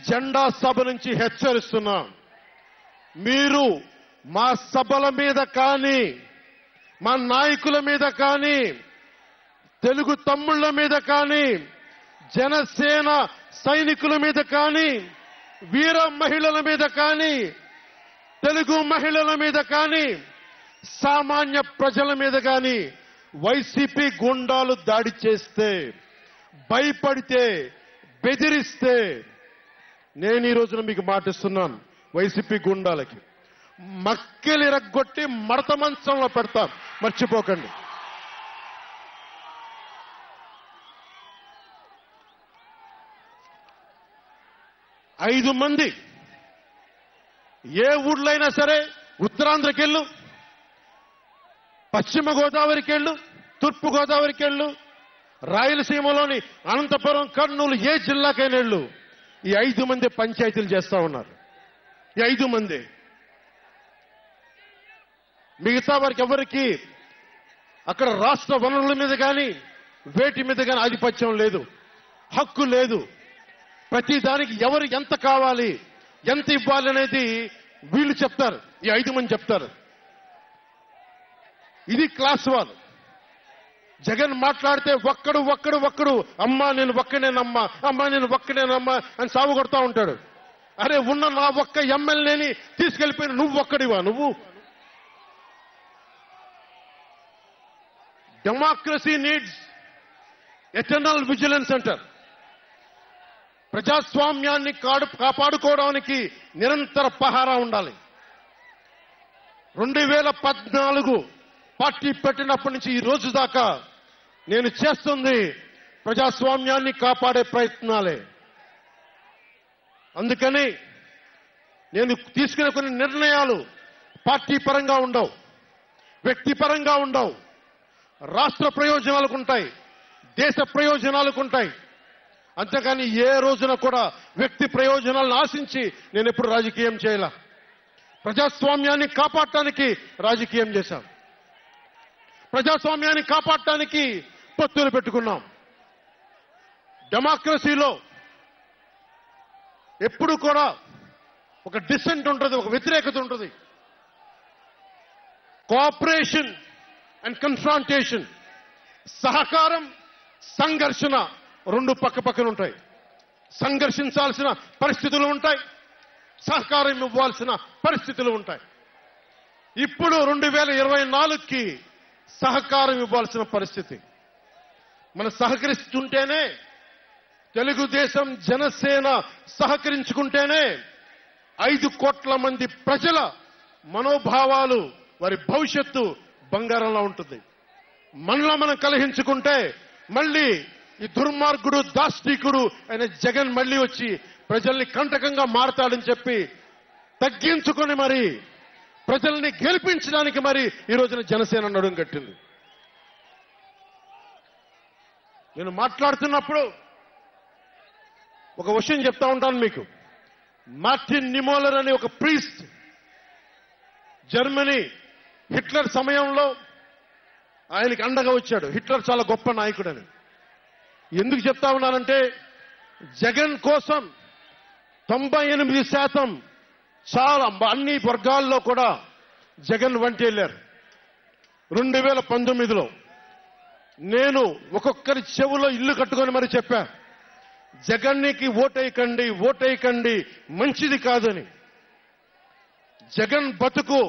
జెండా సభ నుంచి హెచ్చరిస్తున్నా. మీరు మా సభల మీద కానీ, మా నాయకుల మీద కానీ, తెలుగు తమ్ముళ్ల మీద కానీ, జనసేన సైనికుల మీద కానీ, వీర మహిళల మీద కానీ, తెలుగు మహిళల మీద కానీ, సామాన్య ప్రజల మీద కానీ వైసీపీ గుండాలు దాడి చేస్తే, భయపడితే, బెదిరిస్తే నేను ఈ రోజున మీకు మాటిస్తున్నాను. వైసీపీ గుండాలకి మక్కెలిరగ్గొట్టి మడత మంచంలో పెడతాం, మర్చిపోకండి. ఐదు మంది ఏ ఊళ్ళైనా సరే, ఉత్తరాంధ్రకి వెళ్ళు, పశ్చిమ గోదావరికి వెళ్ళు, తూర్పు గోదావరికి వెళ్ళు, రాయలసీమలోని అనంతపురం, కర్నూలు, ఏ జిల్లాకైనా వెళ్ళు, ఈ 5 మంది పంచాయతీలు చేస్తా ఉన్నారు. ఈ 5 మంది. మిగతా వారికి ఎవరికి అక్కడ రాష్ట్ర వనరుల మీద కానీ, వేటి మీద కానీ ఆధిపత్యం లేదు, హక్కు లేదు. ప్రతి దానికి ఎవరు ఎంత కావాలి, ఎంత ఇవ్వాలి అనేది వీళ్ళు చెప్తారు, ఈ 5 మంది చెప్తారు. ఇది క్లాస్ వార్. జగన్ మాట్లాడితే ఒక్కడు అమ్మా నేను ఒక్కనేనమ్మా, అమ్మా నేను ఒక్కనేనమ్మా అని సాగు కొడతా ఉంటాడు. అరే ఉన్న నా ఒక్క ఎమ్మెల్యేని తీసుకెళ్లిపోయిన నువ్వు ఒక్కడివా? నువ్వు డెమోక్రసీ నీడ్స్ ఎటర్నల్ విజిలెన్స్ అంటారు. ప్రజాస్వామ్యాన్ని కాపాడుకోవడానికి నిరంతర పహారా ఉండాలి. 2014 పార్టీ పెట్టినప్పటి నుంచి ఈ రోజు దాకా నేను చేస్తుంది ప్రజాస్వామ్యాన్ని కాపాడే ప్రయత్నాలే. అందుకని నేను తీసుకునే కొన్ని నిర్ణయాలు పార్టీ పరంగా ఉండవు, వ్యక్తిపరంగా ఉండవు, రాష్ట్ర ప్రయోజనాలకు ఉంటాయి, దేశ ప్రయోజనాలకు ఉంటాయి. అంతేకాని ఏ రోజున కూడా వ్యక్తి ప్రయోజనాలను ఆశించి నేను ఎప్పుడు రాజకీయం చేయాల. ప్రజాస్వామ్యాన్ని కాపాడటానికి రాజకీయం చేశాం, ప్రజాస్వామ్యాన్ని కాపాడటానికి పొత్తులు పెట్టుకున్నాం. డెమోక్రసీలో ఎప్పుడు కూడా ఒక డిసెంట్ ఉంటుంది, ఒక వ్యతిరేకత ఉంటుంది. కోఆపరేషన్ అండ్ కన్ఫ్రాంటేషన్, సహకారం, సంఘర్షణ రెండు పక్క పక్కన ఉంటాయి. సంఘర్షించాల్సిన పరిస్థితులు ఉంటాయి, సహకారం ఇవ్వాల్సిన పరిస్థితులు ఉంటాయి. ఇప్పుడు 2024కి సహకారం ఇవ్వాల్సిన పరిస్థితి. మనం సహకరిస్తుంటేనే, తెలుగుదేశం జనసేన సహకరించుకుంటేనే 5 కోట్ల మంది ప్రజల మనోభావాలు, వారి భవిష్యత్తు బంగారంలో ఉంటుంది. మనలో మనం కలహించుకుంటే మళ్ళీ ఈ దుర్మార్గుడు, దాష్టీకుడు అయిన జగన్ మళ్ళీ వచ్చి ప్రజల్ని కంటకంగా మారతాడని చెప్పి తగ్గించుకొని మరి ప్రజల్ని గెలిపించడానికి మరి ఈ రోజున జనసేన నడుం కట్టింది. నేను మాట్లాడుతున్నప్పుడు ఒక విషయం చెప్తా ఉంటాను మీకు. మార్టిన్ నిమోలర్ అనే ఒక ప్రీస్ట్, జర్మనీ హిట్లర్ సమయంలో ఆయనకి అండగా వచ్చాడు. హిట్లర్ చాలా గొప్ప నాయకుడని. ఎందుకు చెప్తా ఉన్నానంటే, జగన్ కోసం 98% చాలా అన్ని వర్గాల్లో కూడా జగన్ వంటి వెళ్ళారు. 2019లో నేను ఒక్కొక్కరి చెవులో ఇల్లు కట్టుకొని మరి చెప్పా, జగన్కి ఓటేయకండి, ఓటేయకండి, మంచిది కాదని. జగన్ బతుకు